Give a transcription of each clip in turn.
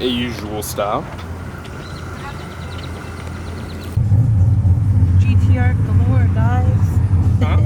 a usual stop. GTR galore, guys. Huh?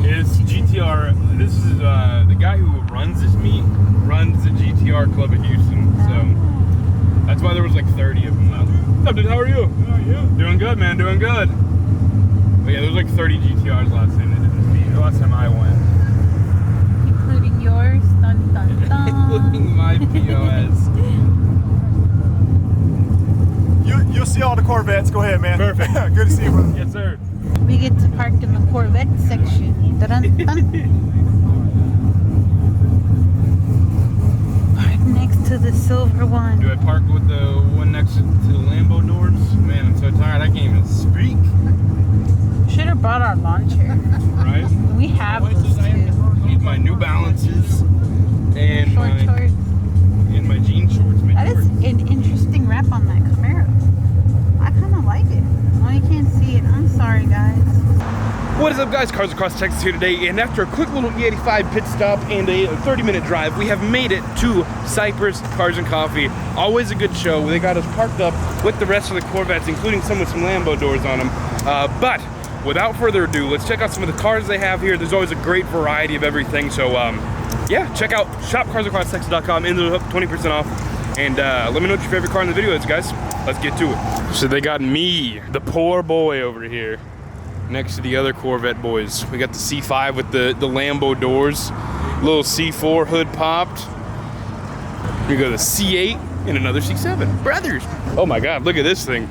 It's GTR. This is the guy who runs this meet runs the GTR club in Houston. So that's why there was like 30 of them last. What's up, dude? How are you? How are you? Doing good, man. Doing good. But yeah, there was like 30 GTRs last time they did this meet. The last time I went. Including yours. Dun dun dun. Including my POS. You'll see all the Corvettes. Go ahead, man. Perfect. Good to see you, brother. Yes, sir. We get to park in the Corvette section. Dun dun dun. Park next to the silver one. Do I park with the one next to the Lambo doors? Man, I'm so tired. I can't even speak. Should have brought our lawn chair. Right? We have those too. Need my New Balances and Shorts. and my jean shorts. That is an interesting wrap on that Camaro. I kind of like it. Oh, you can't see it. I'm sorry, guys. What is up, guys? Cars Across Texas here today, and after a quick little E85 pit stop and a 30-minute drive, we have made it to Cypress Cars and Coffee. Always a good show. They got us parked up with the rest of the Corvettes, including some with some Lambo doors on them. But without further ado, let's check out some of the cars they have here. There's always a great variety of everything. So yeah, check out shopcarsacrosstexas.com and they'll have 20% off. And let me know what your favorite car in the video is, guys. Let's get to it. So they got me, the poor boy over here, next to the other Corvette boys. We got the C5 with the Lambo doors, little C4 hood popped. We got the C8 and another C7. Brothers. Oh my God, look at this thing.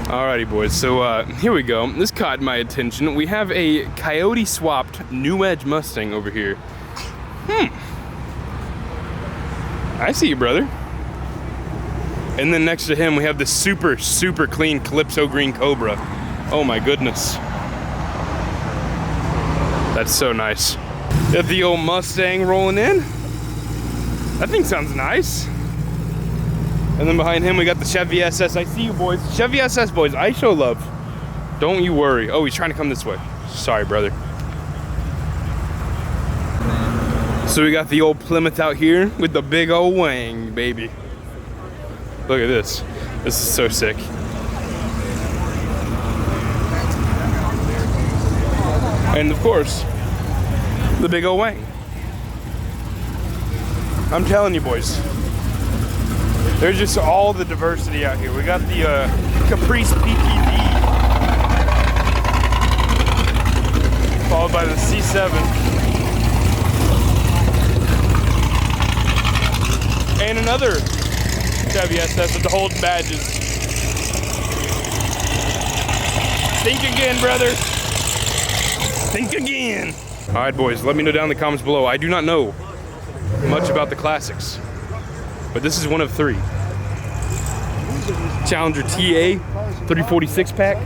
Alrighty, boys, so here we go. This caught my attention. We have a Coyote swapped New Edge Mustang over here. I see you, brother. And then next to him, we have the super clean Calypso Green Cobra. Oh my goodness. That's so nice. Got the old Mustang rolling in. That thing sounds nice. And then behind him, we got the Chevy SS. I see you, boys. Chevy SS, boys. I show love. Don't you worry. Oh, he's trying to come this way. Sorry, brother. So we got the old Plymouth out here with the big old wang, baby. Look at this. This is so sick. And of course, the big old wang. I'm telling you, boys. There's just all the diversity out here. We got the Caprice PTV, followed by the C7, and another Chevy SS with the Holden badges. Think again, brother. Think again. All right, boys, let me know down in the comments below. I do not know much about the classics, but this is one of three. Challenger TA 346 pack.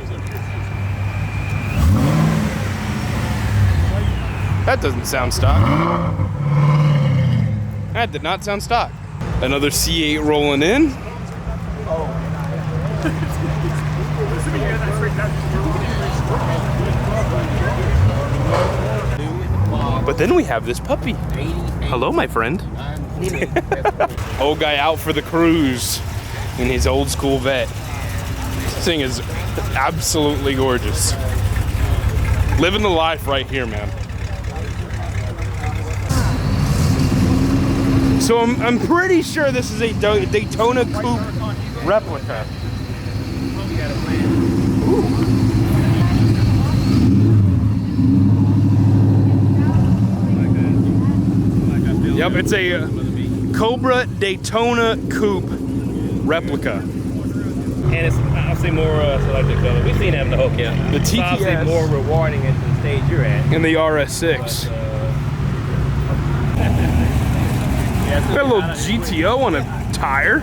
That doesn't sound stock. That did not sound stock. Another C8 rolling in. But then we have this puppy. Hello, my friend. Old guy out for the cruise in his old school vet. This thing is absolutely gorgeous. Living the life right here, man. So I'm pretty sure this is a Daytona Coupe replica. Yep, it's a Cobra Daytona Coupe replica. And it's obviously more selective color. We've seen that in the whole camp. The TTS. It's obviously more rewarding at the stage you're at. And the RS6. Got a little GTO on a tire.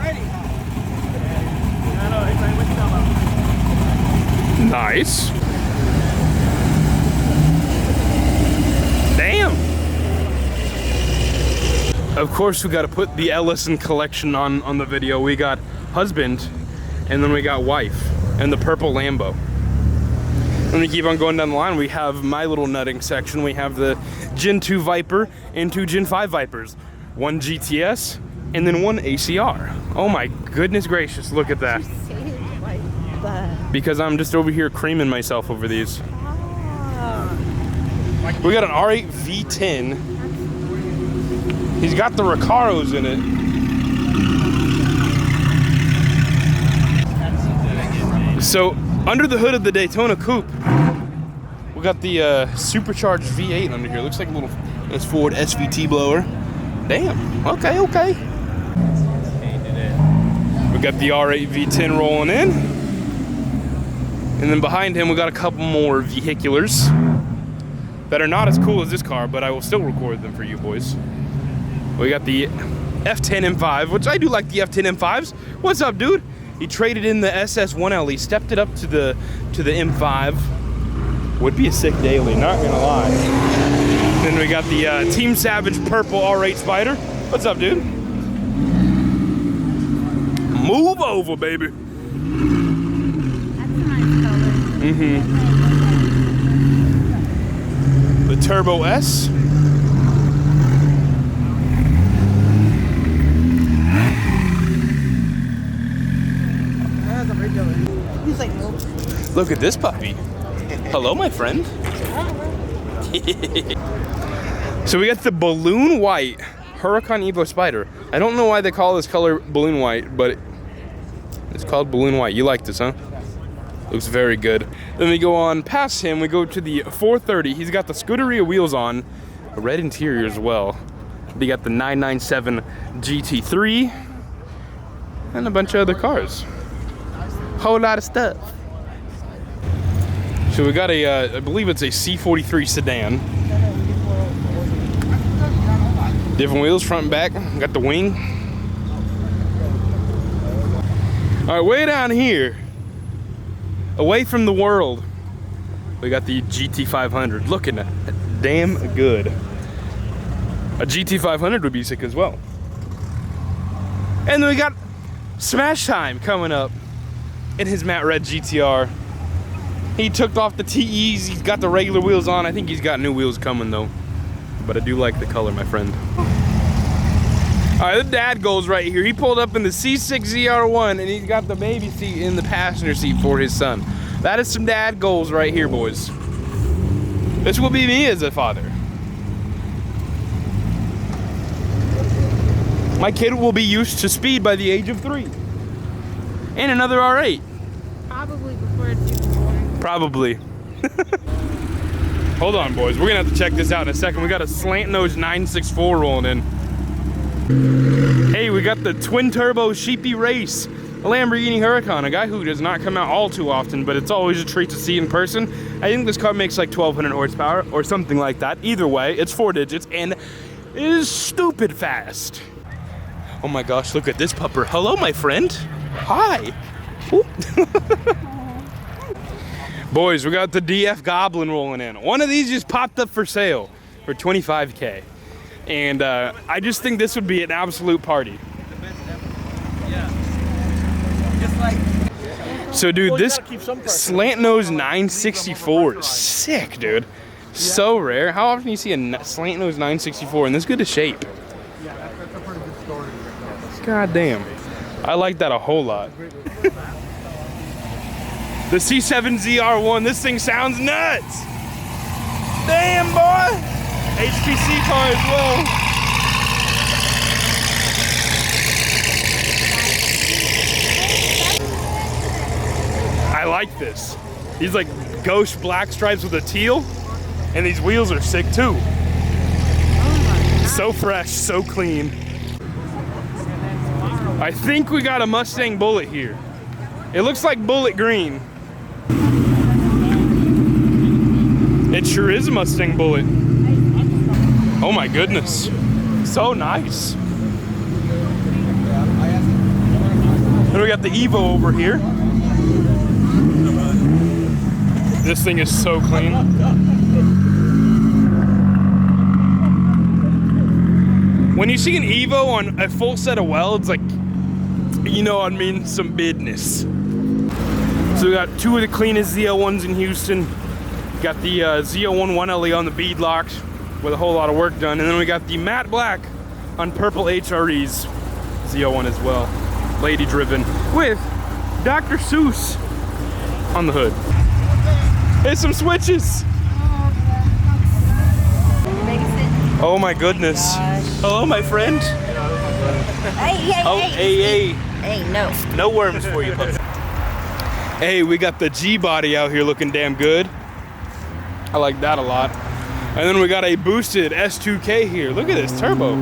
Nice. Damn. Of course, we got to put the Ellison collection on the video. We got husband, and then we got wife, and the purple Lambo. Let me keep on going down the line. We have my little nutting section. We have the Gen 2 Viper and 2 Gen 5 Vipers. One GTS and then one ACR. Oh my goodness gracious, look at that. Because I'm just over here creaming myself over these. We got an R8 V10. He's got the Recaros in it. So, under the hood of the Daytona Coupe, we got the supercharged V8 under here. Looks like a little Ford SVT blower. Damn. Okay, okay. We got the R8 V10 rolling in. And then behind him, we got a couple more vehiculars that are not as cool as this car, but I will still record them for you boys. We got the F10 M5, which I do like the F10 M5s. What's up, dude? He traded in the SS1L. He stepped it up to the M5. Would be a sick daily, not gonna lie. Then we got the Team Savage purple R8 Spider. What's up, dude? Move over, baby. That's a nice color. Mm-hmm. The Turbo S. He's like, nope. Look at this puppy. Hello, my friend. So we got the balloon white Huracan Evo Spider. I don't know why they call this color balloon white, but it's called balloon white. You like this, huh? Looks very good. Then we go on past him, we go to the 430. He's got the Scuderia wheels on, a red interior as well. We got the 997 GT3 and a bunch of other cars. Whole lot of stuff. So we got a, I believe it's a C43 sedan. Different wheels, front and back. Got the wing. All right, way down here, away from the world, we got the GT500. Looking damn good. A GT500 would be sick as well. And then we got Smash Time coming up in his matte red GTR. He took off the TEs, he's got the regular wheels on. I think he's got new wheels coming though. But I do like the color, my friend. All right, the dad goes right here. He pulled up in the C6 ZR1 and he's got the baby seat in the passenger seat for his son. That is some dad goals right here, boys. This will be me as a father. My kid will be used to speed by the age of 3. And another R8. Probably before it's even born. Probably. Hold on, boys. We're gonna have to check this out in a second. We got a slant nose 964 rolling in. Hey, we got the twin turbo Sheepy Race, a Lamborghini Huracan, a guy who does not come out all too often, but it's always a treat to see in person. I think this car makes like 1,200 horsepower or something like that. Either way, it's 4 digits and it is stupid fast. Oh my gosh, look at this pupper. Hello, my friend. Hi. Boys, we got the DF Goblin rolling in. One of these just popped up for sale for $25K. And I just think this would be an absolute party. So dude, this slant nose 964 is sick, dude. So rare. How often do you see a slant nose 964 in this good a shape? God damn. I like that a whole lot. The C7 ZR1, this thing sounds nuts. Damn, boy. HPC car as well. I like this. These like ghost black stripes with a teal, and these wheels are sick too. So fresh, so clean. I think we got a Mustang Bullet here. It looks like Bullet Green. It sure is a Mustang Bullet. Oh my goodness. So nice. Then we got the Evo over here. This thing is so clean. When you see an Evo on a full set of welds, like, you know what I mean, some business. So we got two of the cleanest ZL1s in Houston. Got the ZL1 1LE on the bead locks with a whole lot of work done. And then we got the matte black on purple HREs ZL1 as well. Lady driven with Dr. Seuss on the hood. There's some switches. Oh my goodness. Hello, my friend. Hey, Oh, hey. Hey, no. No worms for you, puppy. Hey, we got the G body out here looking damn good. I like that a lot. And then we got a boosted S2K here. Look at this turbo.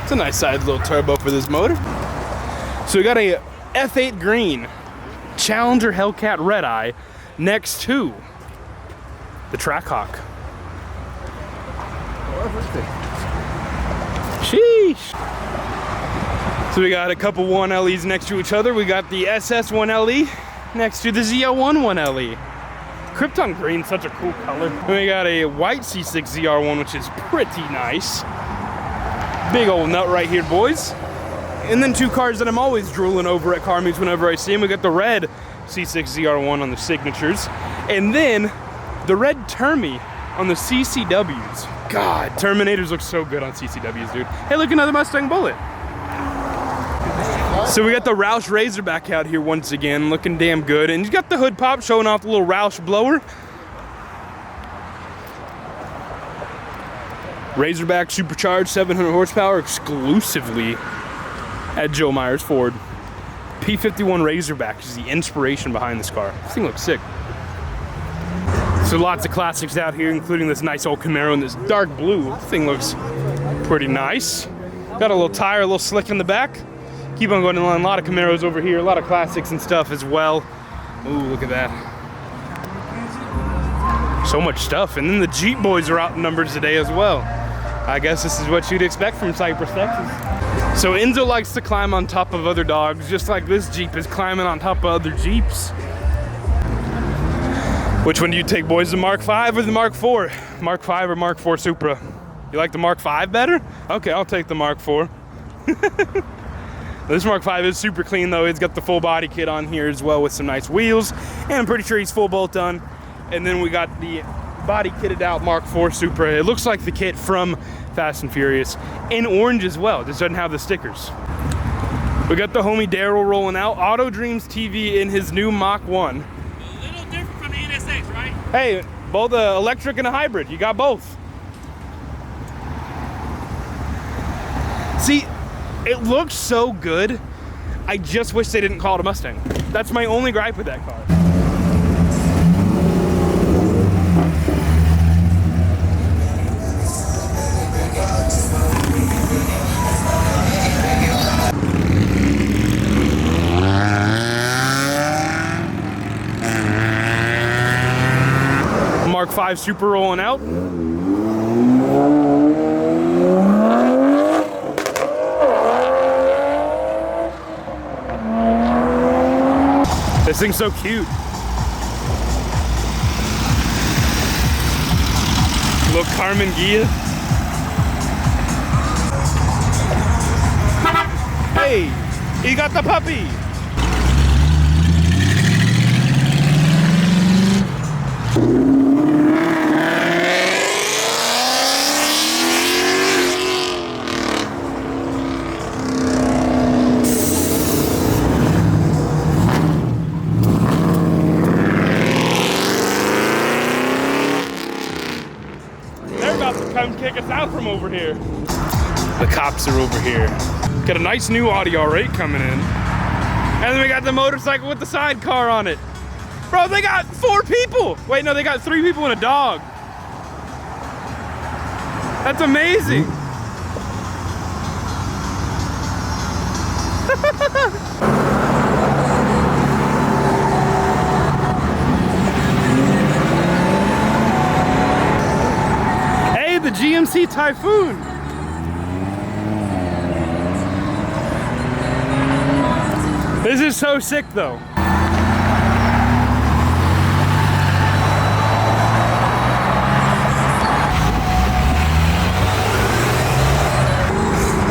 It's a nice sized little turbo for this motor. So we got a F8 green Challenger Hellcat Red Eye next to the Trackhawk. Sheesh. So we got a couple 1LEs next to each other. We got the SS 1LE next to the ZL1 1LE. Krypton green, such a cool color. And we got a white C6 ZR1, which is pretty nice. Big old nut right here, boys. And then two cars that I'm always drooling over at car meets whenever I see them. We got the red C6 ZR1 on the signatures. And then the red Termi on the CCWs. God, Terminators look so good on CCWs, dude. Hey, look, another Mustang Bullet. So we got the Roush Razorback out here once again, looking damn good. And you got the hood pop showing off the little Roush blower. Razorback supercharged 700 horsepower exclusively at Joe Myers Ford. P51 Razorback is the inspiration behind this car. This thing looks sick. So lots of classics out here, including this nice old Camaro in this dark blue. This thing looks pretty nice. Got a little tire, a little slick in the back. Keep on going on, a lot of Camaros over here, a lot of classics and stuff as well. Ooh, look at that. So much stuff. And then the Jeep boys are out in numbers today as well. I guess this is what you'd expect from Cypress, Texas. So Enzo likes to climb on top of other dogs, just like this Jeep is climbing on top of other Jeeps. Which one do you take, boys, the Mark V or the Mark IV? Mark V or Mark IV Supra? You like the Mark V better? Okay, I'll take the Mark IV. This Mark V is super clean though. It's got the full body kit on here as well with some nice wheels. And I'm pretty sure he's full bolt done. And then we got the body kitted out Mark IV Supra. It looks like the kit from Fast and Furious. In orange as well, just doesn't have the stickers. We got the homie Daryl rolling out. Auto Dreams TV in his new Mach 1. A little different from the NSX, right? Hey, both electric and a hybrid. You got both. See, it looks so good. I just wish they didn't call it a Mustang. That's my only gripe with that car. Mark V Super rolling out. This thing's so cute. Little Carmen Gia. Hey, he got the puppy. Come kick us out from over here. The cops are over here. Got a nice new Audi R8 coming in. And then we got the motorcycle with the sidecar on it. Bro, they got 4 people. Wait, no, they got 3 people and a dog. That's amazing. The GMC Typhoon. This is so sick though.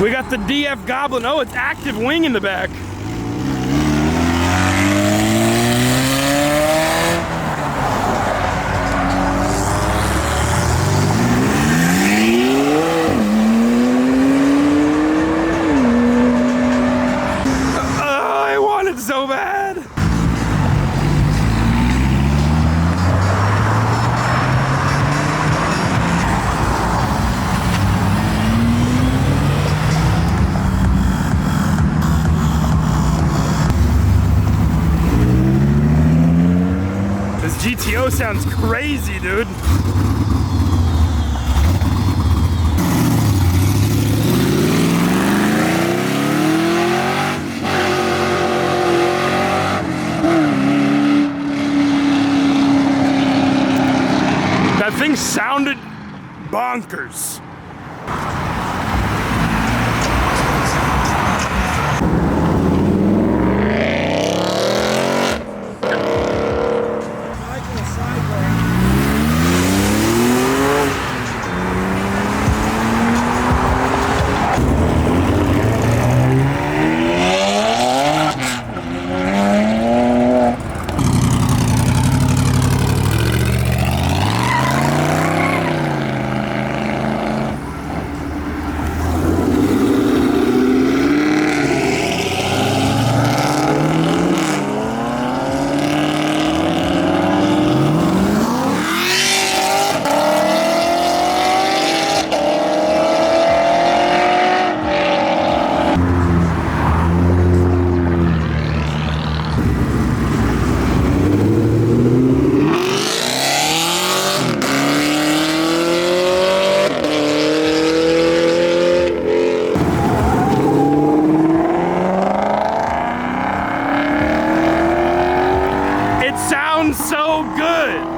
We got the DF Goblin. Oh, it's active wing in the back. GTO sounds crazy, dude. That thing sounded bonkers. So good.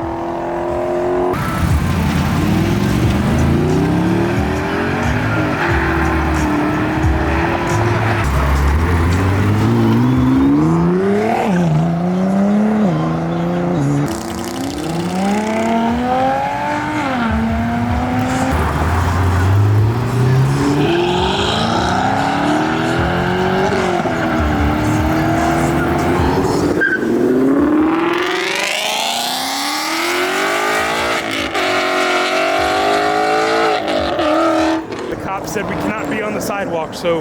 Said we cannot be on the sidewalk, so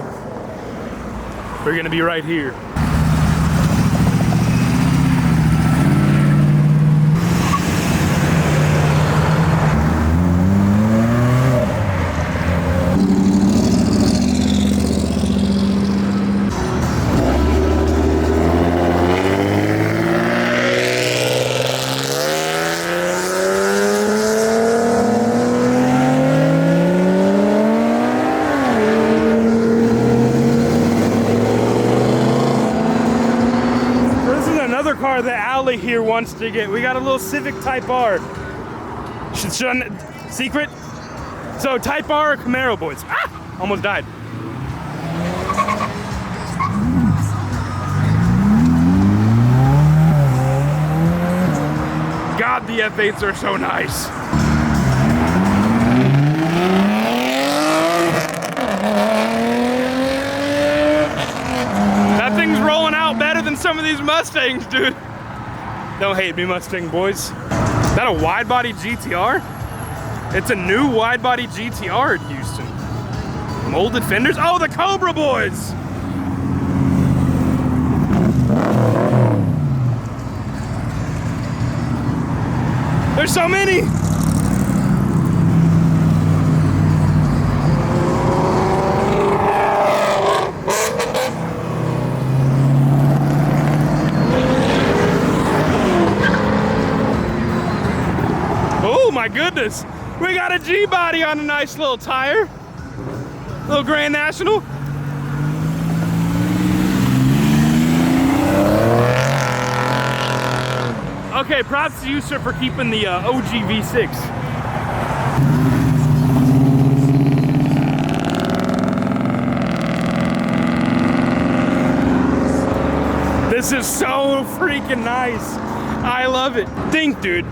we're gonna be right here. Car that Allie here wants to get. We got a little Civic Type R. Secret? So Type R or Camaro, boys. Ah! Almost died. God, the F8s are so nice. That thing's rolling out better than some of these Mustangs, dude. Don't hate me, Mustang boys. Is that a wide body GTR? It's a new wide body GTR in Houston. Molded fenders. Oh, the Cobra boys. There's so many. My goodness, we got a G-body on a nice little tire. Little Grand National. Okay, props to you, sir, for keeping the OG V6. This is so freaking nice. I love it. Think, dude,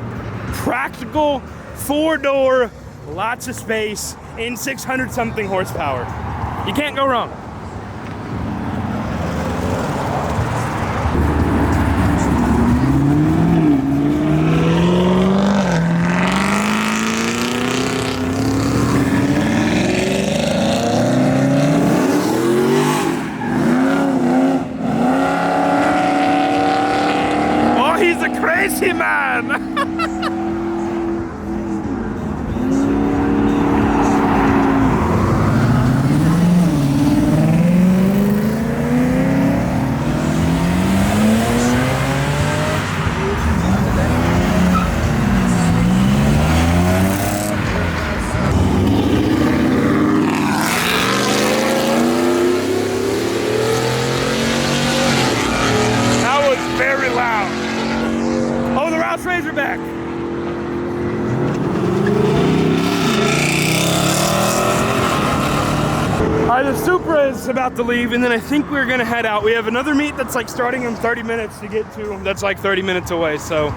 practical, 4-door, lots of space, and 600 something horsepower. You can't go wrong. Oh, he's a crazy man. Dutch Razorback. All right, the Supra is about to leave, and then I think we're gonna head out. We have another meet that's like starting in 30 minutes to get to. That's like 30 minutes away, so.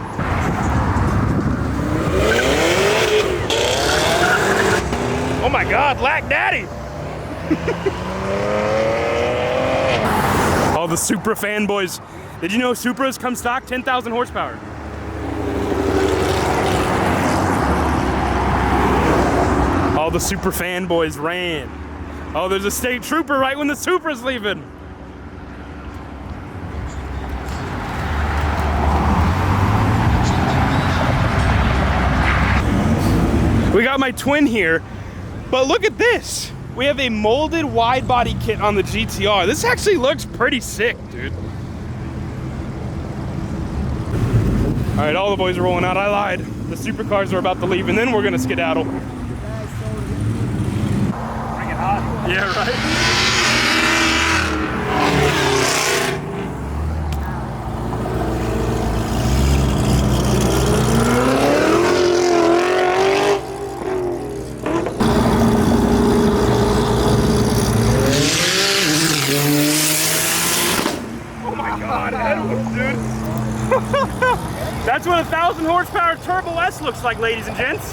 Oh my God, Lack Daddy. All the Supra fanboys. Did you know Supras come stock 10,000 horsepower? All the Supra fanboys ran. Oh, there's a state trooper right when the Supra's leaving. We got my twin here, but look at this. We have a molded wide body kit on the GTR. This actually looks pretty sick, dude. All right, all the boys are rolling out. I lied. The Supercars are about to leave, and then we're gonna skedaddle. Bring it hot. Yeah, right? That's what a 1,000 horsepower Turbo S looks like, ladies and gents.